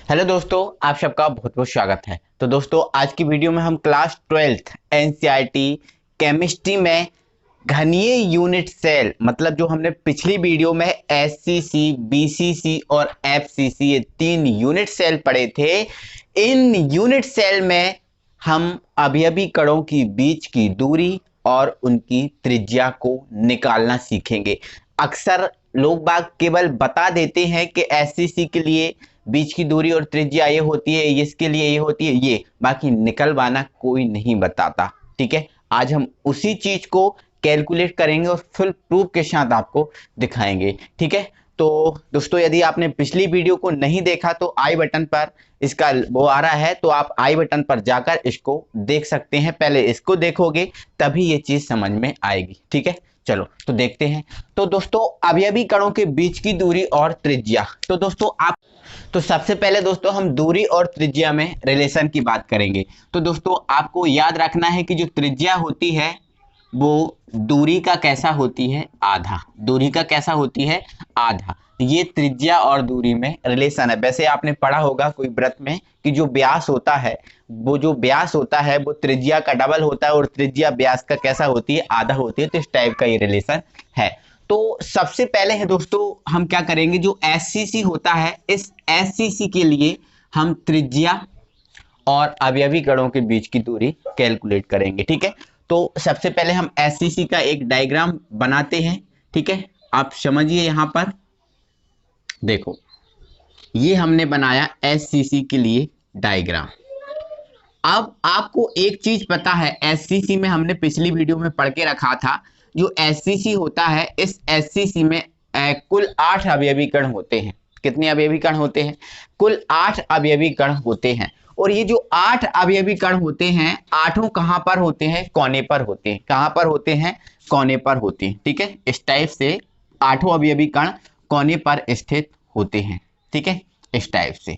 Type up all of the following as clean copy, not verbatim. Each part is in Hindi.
हेलो दोस्तों, आप सबका बहुत बहुत स्वागत है। तो दोस्तों, आज की वीडियो में हम क्लास 12th एनसीईआरटी केमिस्ट्री में घनीय यूनिट सेल, मतलब जो हमने पिछली वीडियो में एससीसी, बीसीसी और एफसीसी ये 3 यूनिट सेल पढ़े थे। इन यूनिट सेल में हम अवयवी कणों की बीच की दूरी और उनकी त्रिज्या को निकालना सीखेंगे। अक्सर लोग बाग केवल बता देते हैं कि एससीसी के लिए बीच की दूरी और त्रिज्या ये होती है, इसके लिए ये होती है, ये बाकी निकलवाना कोई नहीं बताता। ठीक है, आज हम उसी चीज को कैलकुलेट करेंगे और फुल प्रूफ के साथ आपको दिखाएंगे। ठीक है, तो दोस्तों, यदि आपने पिछली वीडियो को नहीं देखा तो आई बटन पर इसका वो आ रहा है, तो आप आई बटन पर जाकर इसको देख सकते हैं। पहले इसको देखोगे तभी ये चीज समझ में आएगी। ठीक है, चलो तो देखते हैं। तो दोस्तों, अवयवी कणों के बीच की दूरी और त्रिज्या। तो दोस्तों तो सबसे पहले दोस्तों हम दूरी और त्रिज्या में रिलेशन की बात करेंगे। तो दोस्तों, आपको याद रखना है कि जो त्रिज्या होती है वो दूरी का कैसा होती है, आधा। दूरी का कैसा होती है, आधा। ये त्रिज्या और दूरी में रिलेशन है। वैसे आपने पढ़ा होगा कोई वृत्त में कि जो व्यास होता है, वो जो व्यास होता है वो त्रिज्या का डबल होता है और त्रिज्या व्यास का कैसा होती है, आधा होती है। तो इस टाइप का ये रिलेशन है। तो सबसे पहले है दोस्तों, हम क्या करेंगे, जो एससीसी होता है, इस एससीसी के लिए हम त्रिज्या और अवयवी कणों के बीच की दूरी कैलकुलेट करेंगे। ठीक है, तो सबसे पहले हम एससीसी का एक डायग्राम बनाते हैं। ठीक है, आप समझिए, यहां पर देखो, ये हमने बनाया एससीसी के लिए डायग्राम। अब आपको एक चीज पता है, एससीसी में हमने पिछली वीडियो में पढ़ के रखा था, जो एससीसी होता है, इस एससीसी में कुल 8 अवयवी कण होते हैं। कितने अवयवी कण होते हैं? कुल 8 अवयवी कण होते हैं। और ये जो 8 अवयवी कण होते हैं, आठों कहां पर होते हैं? कोने पर होते हैं। कहां पर होते हैं? कोने पर होते हैं। ठीक है, इस टाइप से 8 अवयवी कण कोने पर स्थित होते हैं। ठीक है, इस टाइप से।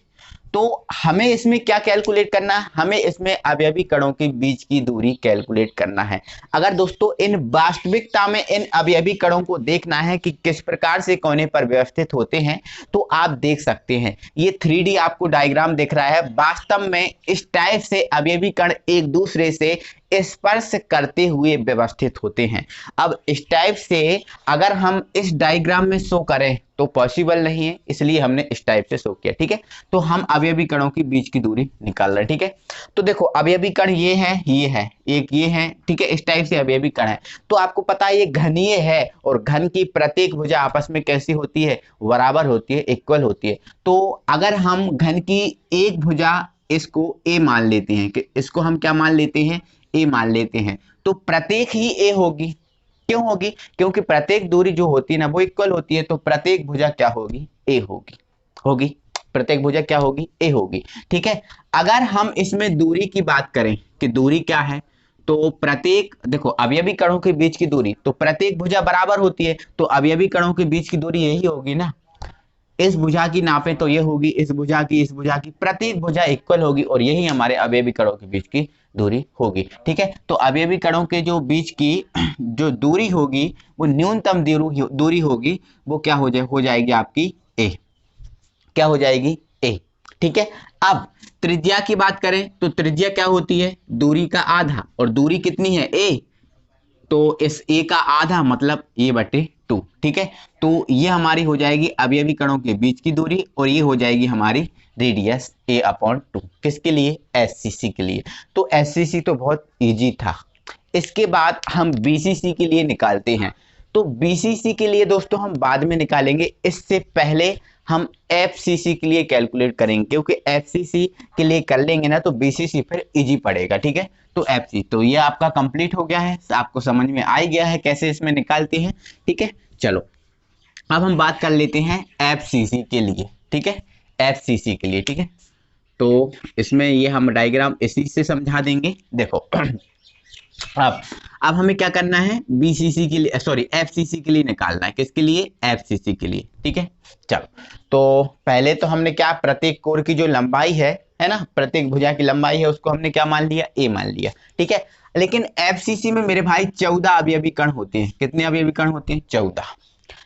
तो हमें इसमें क्या कैलकुलेट करना है? हमें इसमें अवयवी कणों के बीच की दूरी कैलकुलेट करना है। अगर दोस्तों इन वास्तविकता में इन अवयवी कणों को देखना है कि किस प्रकार से कोने पर व्यवस्थित होते हैं, तो आप देख सकते हैं, ये 3D आपको डायग्राम दिख रहा है। वास्तव में इस टाइप से अवयवी कण एक दूसरे से स्पर्श करते हुए व्यवस्थित होते हैं। अब इस टाइप से अगर हम इस डायग्राम में शो करें तो पॉसिबल नहीं है, इसलिए हमने इस टाइप से शो किया। ठीक है, तो हम अवयवी कणों की बीच की दूरी निकाल रहे हैं। ठीक है, तो देखो, अवयवी कण ये है, ये है, एक ये है। ठीक है, इस टाइप से अवयवी कण है। तो आपको पता है ये घनीय है, और घन की प्रत्येक भुजा आपस में कैसी होती है? बराबर होती है, इक्वल होती है। तो अगर हम घन की एक भुजा इसको ए मान लेते हैं, कि इसको हम क्या मान लेते हैं? ए मान लेते हैं, तो प्रत्येक ही ए होगी। क्यों होगी? क्योंकि प्रत्येक दूरी जो होती है ना, वो इक्वल होती है। तो प्रत्येक भुजा क्या होगी? ए होगी। होगी, प्रत्येक भुजा क्या होगी? ए होगी। ठीक है, अगर हम इसमें दूरी की बात करें कि दूरी क्या है, तो प्रत्येक, देखो, अवयवी कणों के बीच की दूरी, तो प्रत्येक भुजा बराबर होती है, तो अवयवी कणों के बीच की दूरी यही होगी ना। इस भुजा की नापे तो ये होगी, इस भुजा की, इस भुजा की, प्रत्येक भुजा इक्वल होगी, और यही हमारे अवयवी कणों के बीच की दूरी होगी। ठीक है, तो अवयवी कणों के जो बीच की जो दूरी होगी, वो न्यूनतम दूरी होगी, वो क्या हो जाएगी आपकी? ए। क्या हो जाएगी? ए। ठीक है, अब त्रिज्या की बात करें तो त्रिज्या क्या होती है? दूरी का आधा, और दूरी कितनी है? ए। तो इस ए का आधा मतलब ए बटे 2। ठीक है, तो ये हमारी हो जाएगी अवयवी कणों के बीच की दूरी, और ये हो जाएगी हमारी रेडियस a/2। किसके लिए? एससीसी के लिए। तो एससीसी तो बहुत इजी था। इसके बाद हम बीसीसी के लिए निकालते हैं। तो बीसीसी के लिए दोस्तों हम बाद में निकालेंगे, इससे पहले हम एफसीसी के लिए कैलकुलेट करेंगे, क्योंकि एफसीसी के लिए कर लेंगे ना तो बीसीसी फिर इजी पड़ेगा। ठीक है, तो एफसी, तो ये आपका कंप्लीट हो गया है, आपको समझ में आ गया है कैसे इसमें निकालते हैं। ठीक है, चलो अब हम बात कर लेते हैं एफसीसी के लिए। ठीक है, एफसीसी के लिए। ठीक है, तो इसमें ये हम डायग्राम इसी से समझा देंगे। देखो, अब हमें क्या करना है? बीसीसी के लिए, सॉरी, एफसीसी के लिए निकालना है। किसके लिए? एफसीसी के लिए। ठीक है, चलो, तो पहले तो हमने क्या, प्रत्येक कोर की जो लंबाई है ना, प्रत्येक भुजा की लंबाई है, उसको हमने क्या मान लिया? ए मान लिया। ठीक है, लेकिन एफसीसी में मेरे भाई 14 अवयवी कण होते हैं। कितने अवयवी कण होते हैं? 14।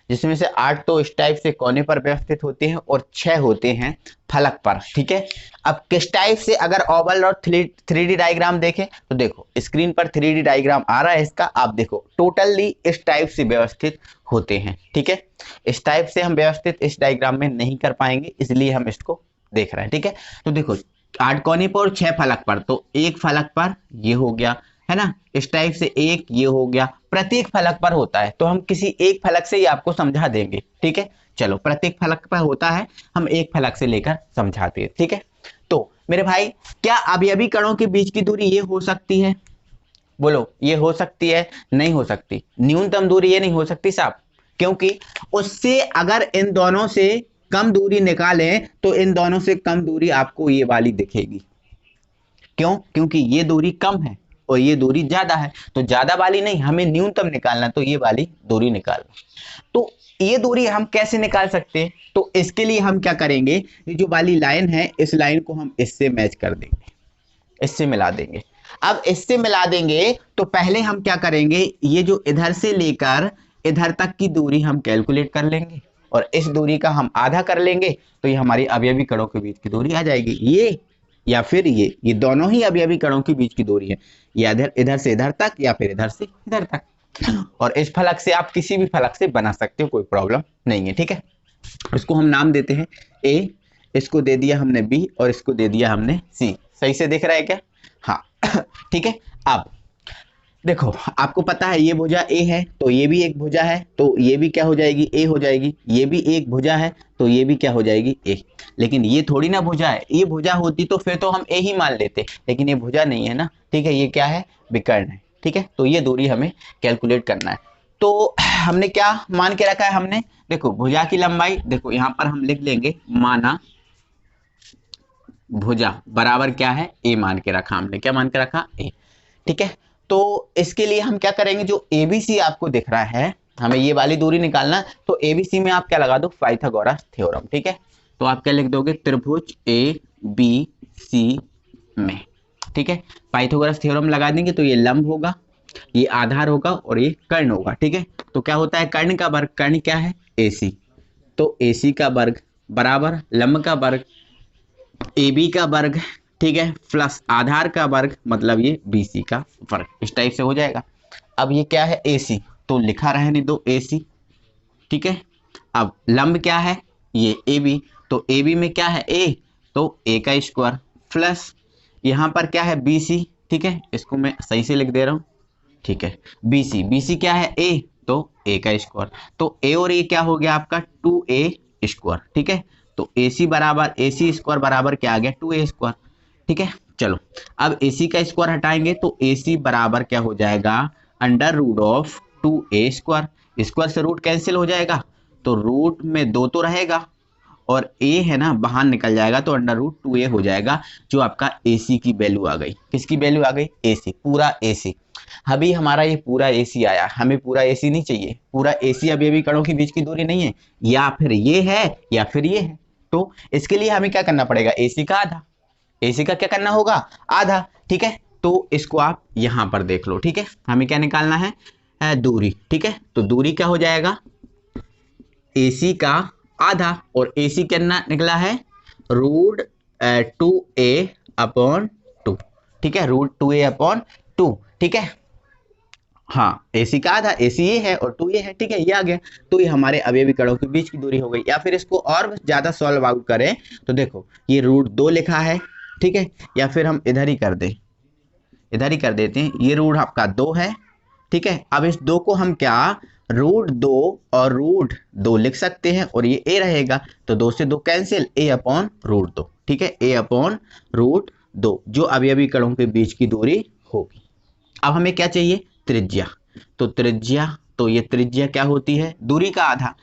जिसमें से 8 तो इस टाइप से कोने पर व्यवस्थित होते हैं और 6 होते हैं फलक पर। ठीक है, अब किस टाइप से अगर ओवल और 3D डायग्राम देखें तो देखो स्क्रीन पर 3D डायग्राम आ रहा है इसका, आप देखो टोटली इस टाइप से व्यवस्थित होते हैं। ठीक है, इस टाइप से हम व्यवस्थित इस डायग्राम में नहीं कर पाएंगे, इसलिए हम इसको देख रहे हैं। ठीक है, तो देखो 8 कोने पर और 6 फलक पर, तो एक फलक पर ये हो गया है ना, इस टाइप से एक ये हो गया, प्रत्येक फलक पर होता है, तो हम किसी एक फलक से ही आपको समझा देंगे। ठीक है, चलो प्रत्येक फलक पर होता है, हम एक फलक से लेकर समझाते हैं। ठीक है, तो मेरे भाई क्या अवयवी कणों के बीच की दूरी ये हो सकती है? बोलो, ये हो सकती है? नहीं हो सकती। न्यूनतम दूरी ये नहीं हो सकती साहब, क्योंकि उससे अगर इन दोनों से कम दूरी निकालें तो इन दोनों से कम दूरी आपको ये वाली दिखेगी। क्यों? क्योंकि ये दूरी कम है और ये दूरी ज्यादा है, तो ज्यादा वाली नहीं, हमें न्यूनतम निकालना, तो ये वाली दूरी निकालना। तो ये दूरी हम कैसे निकाल सकते हैं? तो इसके लिए हम क्या करेंगे, ये जो वाली लाइन है इस लाइन को हम इससे मैच कर देंगे, इससे मिला देंगे। अब इससे मिला देंगे तो पहले हम क्या करेंगे, ये जो इधर से लेकर इधर तक की दूरी हम कैलकुलेट कर लेंगे और इस दूरी का हम आधा कर लेंगे, तो ये हमारी अवयवी कणों के बीच की दूरी आ जाएगी। ये या फिर ये दोनों ही अवयवी कणों के बीच की दूरी है, या इधर से इधर तक या फिर इधर से इधर तक। और इस फलक से आप किसी भी फलक से बना सकते हो, कोई प्रॉब्लम नहीं है। ठीक है, इसको हम नाम देते हैं ए, इसको दे दिया हमने बी और इसको दे दिया हमने सी। सही से दिख रहा है क्या? हाँ ठीक है, अब देखो आपको पता है ये भुजा ए है तो ये भी एक भुजा है, तो ये भी क्या हो जाएगी, ए हो जाएगी। ये भी एक भुजा है तो ये भी क्या हो जाएगी, ए। लेकिन ये थोड़ी ना भुजा है, ये भुजा होती तो फिर तो हम ए ही मान लेते, लेकिन ये भुजा नहीं है ना। ठीक है, ये क्या है, विकर्ण है। ठीक है, तो ये दूरी हमें कैलकुलेट करना है। तो हमने क्या मान के रखा है, हमने देखो भुजा की लंबाई, देखो यहां पर हम लिख लेंगे माना भुजा बराबर क्या है, ए मान के रखा हमने। क्या मान के रखा, ए। ठीक है, तो इसके लिए हम क्या करेंगे, जो एबीसी आपको दिख रहा है, हमें ये वाली दूरी निकालना, तो एबीसी में आप क्या लगा दो, पाइथागोरस थ्योरम। ठीक है, तो आप क्या लिख दोगे, त्रिभुज ए बी सी में। ठीक है, पाइथागोरस थ्योरम लगा देंगे तो ये लंब होगा, ये आधार होगा और ये कर्ण होगा। ठीक है, तो क्या होता है, कर्ण का वर्ग, कर्ण क्या है, एसी, तो एसी का वर्ग बराबर लंब का वर्ग AB का वर्ग, ठीक है, प्लस आधार का वर्ग मतलब ये BC का वर्ग। इस टाइप से हो जाएगा। अब ये क्या है, AC, तो लिखा रहने दो AC। ठीक है, अब लंब क्या है, ये AB, तो AB में क्या है, A, तो A का स्क्वायर प्लस यहाँ पर क्या है, BC। ठीक है, इसको मैं सही से लिख दे रहा हूँ। ठीक है, BC क्या है, A, तो A का स्क्वायर, तो A और A क्या हो गया आपका, 2A स्क्वायर। ठीक है, तो AC बराबर AC स्क्वायर बराबर क्या आ गया, 2A स्क्वायर। ठीक है, चलो अब AC का स्क्वायर हटाएंगे तो AC बराबर क्या हो जाएगा, under root of 2A square. Square से रूट कैंसिल हो जाएगा, तो रूट में 2 तो रहेगा और A है ना बाहर निकल जाएगा, तो अंडर रूट 2A हो जाएगा, जो आपका AC की वैल्यू आ गई। किसकी वैल्यू आ गई, AC, पूरा AC। अभी हमारा ये पूरा AC आया, हमें पूरा AC नहीं चाहिए, पूरा AC अवयवी कणों के बीच की दूरी नहीं है, या फिर ये है या फिर ये है। तो इसके लिए हमें क्या करना पड़ेगा, AC का आधा, AC का क्या करना होगा, आधा। ठीक है, तो इसको आप यहां पर देख लो। ठीक है, हमें क्या निकालना है, दूरी। ठीक है, तो दूरी क्या हो जाएगा, AC का आधा, और AC कितना निकला है, रूट 2A अपॉन 2। ठीक है, रूट 2A अपॉन 2। ठीक है, हाँ, AC का आधा, AC ये है और 2 ये है। ठीक है, ये आ गया, तो ये हमारे अवयवी कणों के बीच की दूरी हो गई। या फिर इसको और ज्यादा सॉल्व आउट करें तो देखो ये रूट 2 लिखा है। ठीक है, या फिर हम इधर ही कर दें, इधर ही कर देते हैं, ये रूट आपका 2 है। ठीक है, अब इस 2 को हम क्या, रूट 2 और रूट 2 लिख सकते हैं, और ये A रहेगा, तो 2 से 2 कैंसिल, A अपॉन रूट 2। ठीक है, A अपॉन रूट 2 जो अवयवी कणों के बीच की दूरी होगी। अब हमें क्या चाहिए, त्रिज्या। तो त्रिज्या, तो ये त्रिज्या क्या होती है, दूरी का आधा,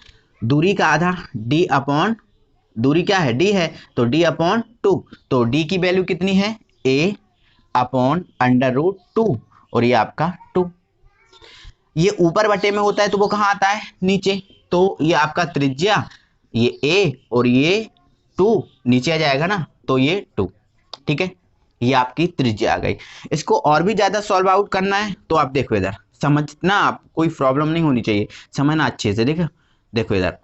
दूरी का आधा D अपॉन, दूरी क्या है, D है, तो D अपॉन 2, तो D की वैल्यू कितनी है, A अपॉन अंडर रूट 2, और ये आपका 2। ये ऊपर बटे में होता है तो वो कहाँ आता है, नीचे, तो ये आपका त्रिज्या, ये A और ये 2 नीचे आ जाएगा ना, तो ये 2। ठीक है, ये आपकी त्रिज्या आ गई। इसको और भी ज्यादा सॉल्व आउट करना है तो आप देखो इधर समझना, आप कोई प्रॉब्लम नहीं होनी चाहिए, समझना अच्छे से। देखो देखो इधर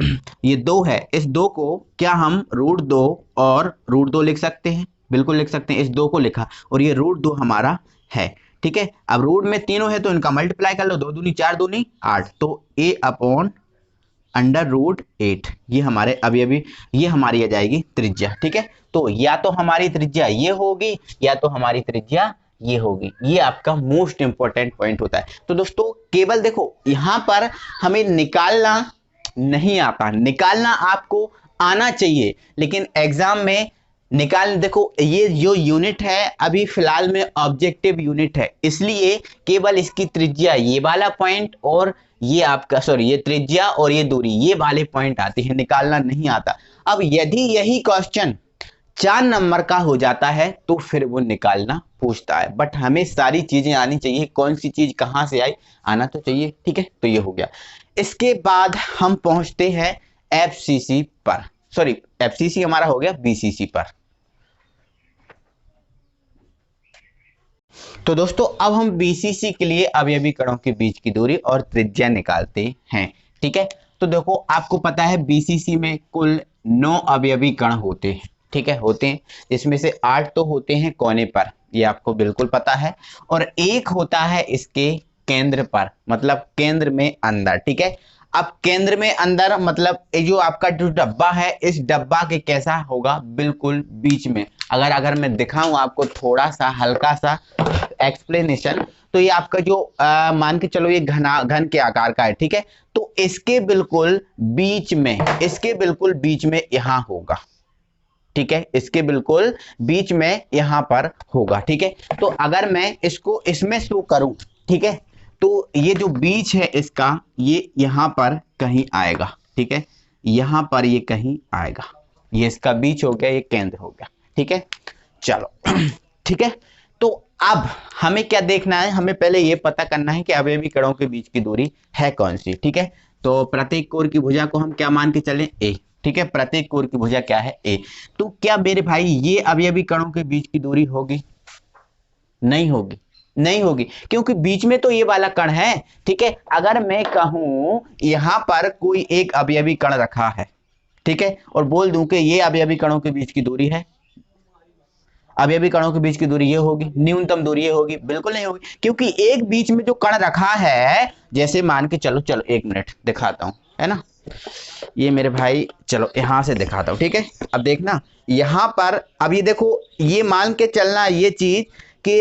ये 2 है, इस 2 को क्या हम √2 और √2 लिख सकते हैं? बिल्कुल लिख सकते हैं। इस 2 को लिखा और ये √2 हमारा है। ठीक है, अब रूट में तीनों है तो इनका मल्टीप्लाई कर लो, 2 दूनी 4 दूनी 8, तो a/√8 ये हमारे अभी ये हमारी आ जाएगी त्रिज्या। ठीक है, तो या तो हमारी त्रिज्या ये होगी या तो हमारी त्रिज्या ये होगी। ये आपका मोस्ट इंपॉर्टेंट पॉइंट होता है। तो दोस्तों केवल देखो यहां पर हमें निकालना नहीं आता, निकालना आपको आना चाहिए, लेकिन एग्जाम में निकाल देखो ये जो यूनिट है अभी फिलहाल में ऑब्जेक्टिव यूनिट है, इसलिए केवल इसकी त्रिज्या ये वाला पॉइंट और ये आपका ये त्रिज्या और ये दूरी ये वाले पॉइंट आते हैं, निकालना नहीं आता। अब यदि यही क्वेश्चन 4 नंबर का हो जाता है तो फिर वो निकालना पूछता है, बट हमें सारी चीजें आनी चाहिए, कौन सी चीज कहां से आई आना तो चाहिए। ठीक है, तो ये हो गया। इसके बाद हम पहुंचते हैं एफसीसी पर, एफसीसी हमारा हो गया बीसीसी पर। तो दोस्तों अब हम बीसीसी के लिए अवयवी कणों के बीच की दूरी और त्रिज्या निकालते हैं। ठीक है, तो देखो आपको पता है बीसीसी में कुल 9 अवयवी कण होते हैं। ठीक है, होते हैं, इसमें से 8 तो होते हैं कोने पर, ये आपको बिल्कुल पता है, और 1 होता है इसके केंद्र पर, मतलब केंद्र में अंदर। ठीक है, अब केंद्र में अंदर मतलब ये जो आपका जो डब्बा है, इस डब्बा के कैसा होगा, बिल्कुल बीच में। अगर मैं दिखाऊं आपको थोड़ा सा हल्का सा एक्सप्लेनेशन, तो ये आपका जो मान के चलो ये घन के आकार का है। ठीक है, तो इसके बिल्कुल बीच में, इसके बिल्कुल बीच में यहां होगा। ठीक है, इसके बिल्कुल बीच में यहां पर होगा। ठीक है, तो अगर मैं इसको इसमें शो करूं, ठीक है, तो ये जो बीच है इसका ये यहां पर कहीं आएगा। ठीक है, यहां पर ये कहीं आएगा, ये इसका बीच हो गया, ये केंद्र हो गया। ठीक है, चलो ठीक है, तो अब हमें क्या देखना है, हमें पहले ये पता करना है कि अवयवी कणों के बीच की दूरी है कौन सी। ठीक है, तो प्रत्येक कोण की भुजा को हम क्या मान के चलें, ए। ठीक है, प्रत्येक कोण की भुजा क्या है, ए। तो क्या मेरे भाई ये अवयवी कणों के बीच की दूरी होगी? नहीं होगी, नहीं होगी, क्योंकि बीच में तो ये वाला कण है। ठीक है, अगर मैं कहूं यहां पर कोई एक अवयवी कण रखा है, ठीक है, और बोल दूं कि ये अवयवी कणों के बीच की दूरी है, अवयवी कणों के बीच की दूरी ये होगी, न्यूनतम दूरी ये होगी, बिल्कुल नहीं होगी, क्योंकि एक बीच में जो कण रखा है, जैसे मान के चलो, एक मिनट दिखाता हूं, है ना, ये मेरे भाई चलो यहां से दिखाता हूं। ठीक है, अब देखना यहां पर, अब ये देखो, ये मान के चलना ये चीज कि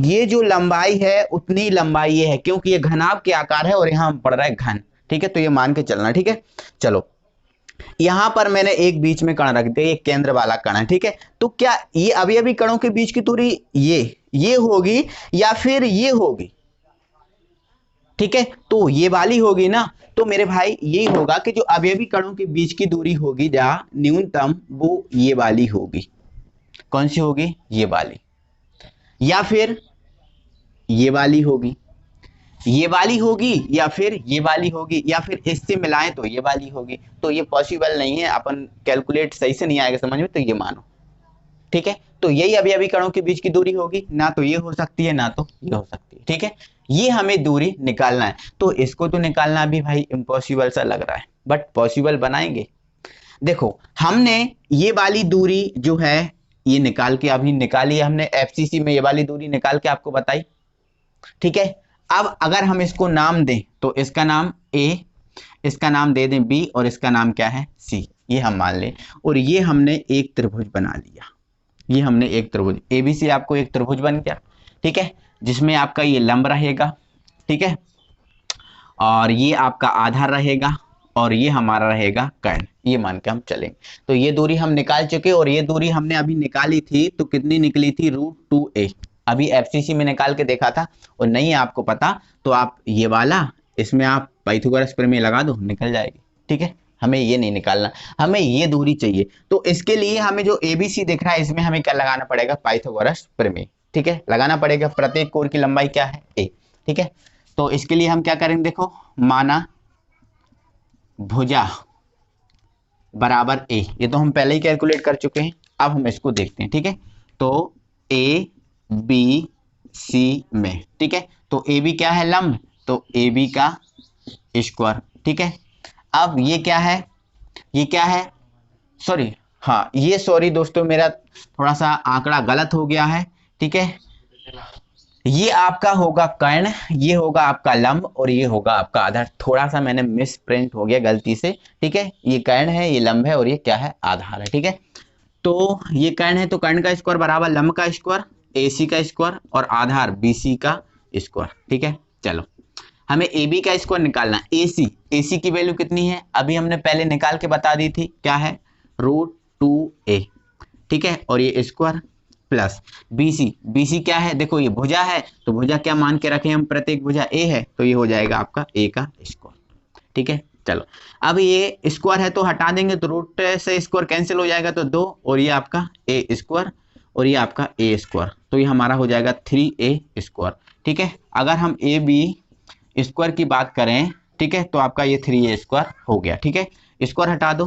ये जो लंबाई है उतनी लंबाई ये है, क्योंकि ये घनाभ के आकार है और यहां पड़ रहा है घन। ठीक है, तो ये मान के चलना। ठीक है, चलो यहां पर मैंने एक बीच में कण रख दिया, ये केंद्र वाला कण है। ठीक है, तो क्या ये अवयवी कणों के बीच की दूरी ये होगी या फिर ये होगी? ठीक है, तो ये वाली होगी ना, तो मेरे भाई यही होगा कि जो अवयवी कणों के बीच की दूरी होगी जहां न्यूनतम, वो ये वाली होगी। कौन सी होगी? ये वाली, या फिर ये वाली होगी, ये वाली होगी, या फिर ये वाली होगी, या फिर इससे मिलाएं तो ये वाली होगी। तो ये पॉसिबल नहीं है, अपन कैलकुलेट सही से नहीं आएगा समझ में, तो ये मानो। ठीक है, तो यही अवयवी कणों के बीच की दूरी होगी, ना तो ये हो सकती है ना तो ये हो सकती है। ठीक है, ये हमें दूरी निकालना है, तो इसको तो निकालना भी भाई इम्पॉसिबल सा लग रहा है, बट पॉसिबल बनाएंगे। देखो हमने ये वाली दूरी जो है ये निकाल के अभी निकाली है हमने, एफसीसी में ये वाली दूरी निकाल के आपको बताई। ठीक है, अब अगर हम इसको नाम दें तो इसका नाम ए, इसका नाम दे दें बी, और इसका नाम क्या है, सी, ये हम मान लें, और ये हमने एक त्रिभुज बना लिया, ये हमने एक त्रिभुज एबीसी, आपको एक त्रिभुज बन गया। ठीक है, जिसमें आपका ये लंब रहेगा, ठीक है, और ये आपका आधार रहेगा, और ये हमारा रहेगा कर्ण, ये मान के हम चलेंगे। तो ये दूरी हम निकाल चुके, और ये दूरी हमने अभी निकाली थी, तो कितनी निकली थी, √2a। अभी एफसीसी में निकाल के देखा था, और नहीं है आपको पता तो आप ये वाला, इसमें आप पाइथागोरस प्रमेय लगा दो, निकल जाएगी। ठीक है, हमें ये नहीं निकालना, हमें ये दूरी चाहिए। तो इसके लिए हमें जो एबीसी दिख रहा है, इसमें हमें क्या लगाना पड़ेगा, पाइथागोरस प्रमेय। ठीक है, लगाना पड़ेगा। प्रत्येक कोण की लंबाई क्या है, ए। ठीक है, तो इसके लिए हम क्या करेंगे, देखो माना भुजा बराबर ए, ये तो हम पहले ही कैलकुलेट कर चुके हैं, अब हम इसको देखते हैं। ठीक है, तो ए बी सी में, ठीक है, तो ए बी क्या है, लंब, तो ए बी का स्क्वायर। ठीक है, अब ये क्या है, ये क्या है, सॉरी, हाँ ये सॉरी दोस्तों मेरा थोड़ा सा आंकड़ा गलत हो गया है, ठीक है। ये आपका होगा कर्ण, ये होगा आपका लंब और ये होगा आपका आधार। थोड़ा सा मैंने मिस प्रिंट हो गया गलती से, ठीक है। ये कर्ण है, ये लंब है और ये क्या है, आधार है, ठीक है। तो ये कर्ण है तो कर्ण का स्क्वायर बराबर लंब का स्क्वायर, AC का स्क्वायर और आधार BC का स्क्वायर, ठीक है। चलो हमें AB का स्क्वायर निकालना है। AC की वैल्यू कितनी है, अभी हमने पहले निकाल के बता दी थी, क्या है, √2a, ठीक है। और ये स्क्वायर प्लस BC क्या है, देखो ये भुजा है तो भुजा क्या मान के रखे हम, प्रत्येक भुजा A है तो ये हो जाएगा आपका A का स्क्वायर, ठीक है। चलो अब ये स्क्वायर है तो हटा देंगे तो रूट से स्क्वायर कैंसिल हो जाएगा तो 2 और ये आपका A स्क्वायर और ये आपका A स्क्वायर, तो ये हमारा हो जाएगा 3A स्क्वायर, ठीक है। अगर हम AB स्क्वायर की बात करें, ठीक है, तो आपका ये 3A स्क्वायर हो गया, ठीक है। स्क्वायर हटा दो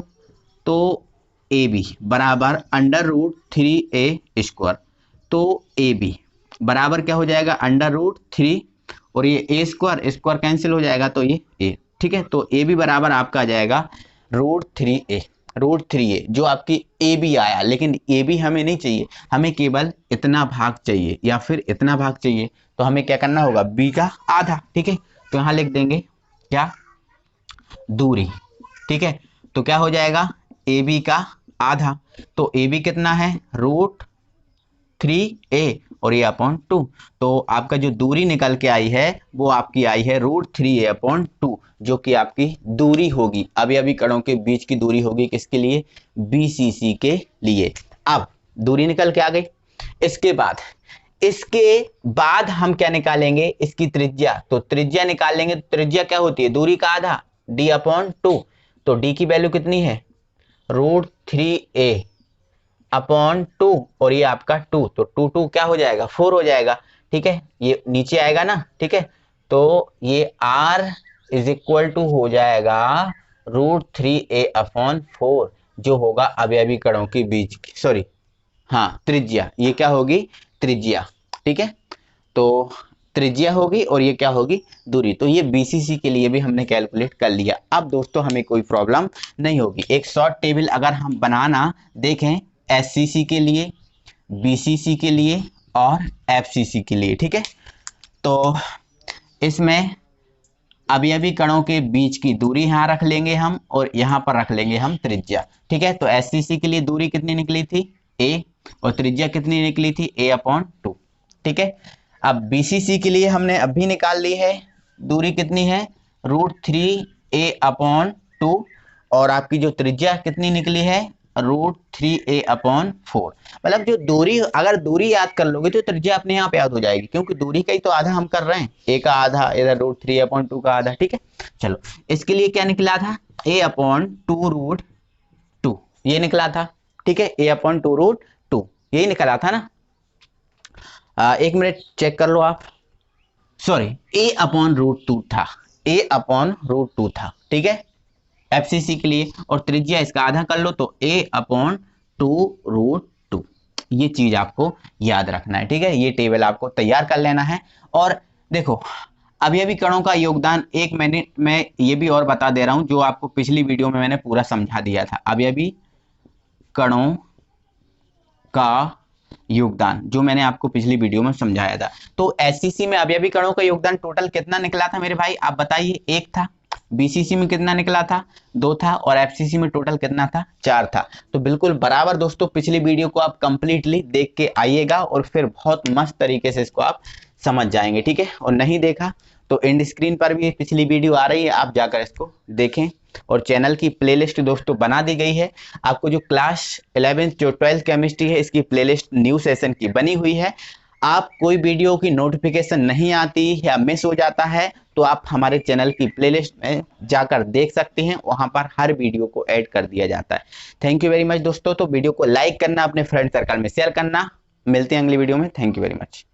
तो AB बराबर √3A स्क्वायर, तो AB बराबर क्या हो जाएगा, √3 और ये A स्क्वायर स्क्वायर कैंसिल हो जाएगा तो ये A, ठीक है। तो AB बराबर आपका आ जाएगा √3A जो आपकी AB आया, लेकिन AB हमें नहीं चाहिए, हमें केवल इतना भाग चाहिए या फिर इतना भाग चाहिए, तो हमें क्या करना होगा, B का आधा, ठीक है। तो यहाँ लिख देंगे क्या, दूरी, ठीक है। तो क्या हो जाएगा, AB का आधा, तो AB कितना है, √3A और ये अपॉन 2, तो आपका जो दूरी निकल के आई है वो आपकी आई है √3A/2, जो कि आपकी दूरी होगी, अभी कणों के बीच की दूरी होगी, किसके लिए, BCC के लिए। अब दूरी निकल के आ गई। इसके बाद हम क्या निकालेंगे, इसकी त्रिज्या, तो त्रिज्या निकाल लेंगे। तो त्रिज्या क्या होती है, दूरी का आधा, D/2, तो D की वैल्यू कितनी है, √3A/2 और ये आपका 2, तो 2 क्या हो जाएगा, 4 हो जाएगा, ठीक है। ये नीचे आएगा ना, ठीक है। तो ये R = हो जाएगा √3A/4 जो होगा अवयवी कणों के बीच की, सॉरी हाँ त्रिज्या, ये क्या होगी, त्रिज्या, ठीक है। तो त्रिज्या होगी और ये क्या होगी, दूरी। तो ये BCC के लिए भी हमने कैलकुलेट कर लिया। अब दोस्तों हमें कोई प्रॉब्लम नहीं होगी। एक शॉर्ट टेबल अगर हम बनाना देखें SCC के लिए, BCC के लिए और FCC के लिए, ठीक है। तो इसमें अवयवी कणों के बीच की दूरी यहाँ रख लेंगे हम और यहाँ पर रख लेंगे हम त्रिज्या, ठीक है। तो SCC के लिए दूरी कितनी निकली थी, A, और त्रिज्या कितनी निकली थी, A/2, ठीक है। अब BCC के लिए हमने अभी निकाल ली है, दूरी कितनी है, √3A/2 और आपकी जो त्रिज्या कितनी निकली है, √3A/4। मतलब जो दूरी, अगर दूरी याद कर लोगे तो त्रिज्या अपने आप याद हो जाएगी, क्योंकि दूरी का ही तो आधा हम कर रहे हैं, A का आधा इधर √3A/2 का आधा, ठीक है। चलो इसके लिए क्या निकला था, A/2√2 ये निकला था, ठीक है। A/2√2 यही निकला था ना, एक मिनट चेक कर लो आप, सॉरी A/√2 था, A/√2 था, ठीक है, FCC के लिए। और त्रिज्या इसका आधा कर लो तो A/2√2, ये चीज आपको याद रखना है, ठीक है। ये टेबल आपको तैयार कर लेना है। और देखो अवयवी कणों का योगदान, एक मिनट में ये भी और बता दे रहा हूं जो आपको पिछली वीडियो में मैंने पूरा समझा दिया था। अवयवी कणों का योगदान जो मैंने आपको पिछली वीडियो में समझाया था। तो SCC में अवयवी कणों का योगदान टोटल कितना निकला था मेरे भाई, आप बताइए, 1 था। BCC में कितना निकला था, 2 था। और FCC में टोटल कितना था, 4 था। तो बिल्कुल बराबर दोस्तों पिछली वीडियो को आप कंप्लीटली देख के आइएगा और फिर बहुत मस्त तरीके से इसको आप समझ जाएंगे, ठीक है। और नहीं देखा तो एंड स्क्रीन पर भी पिछली वीडियो आ रही है, आप जाकर इसको देखें। और चैनल की प्लेलिस्ट दोस्तों बना दी गई है, आपको जो क्लास 11th जो 12th केमिस्ट्री है इसकी प्लेलिस्ट न्यू सेशन की बनी हुई है। आप कोई वीडियो की नोटिफिकेशन नहीं आती या मिस हो जाता है तो आप हमारे चैनल की प्लेलिस्ट में जाकर देख सकते हैं, वहां पर हर वीडियो को ऐड कर दिया जाता है। थैंक यू वेरी मच दोस्तों। तो वीडियो को लाइक करना, अपने फ्रेंड सर्कल में शेयर करना। मिलते हैं अगली वीडियो में। Thank you very much.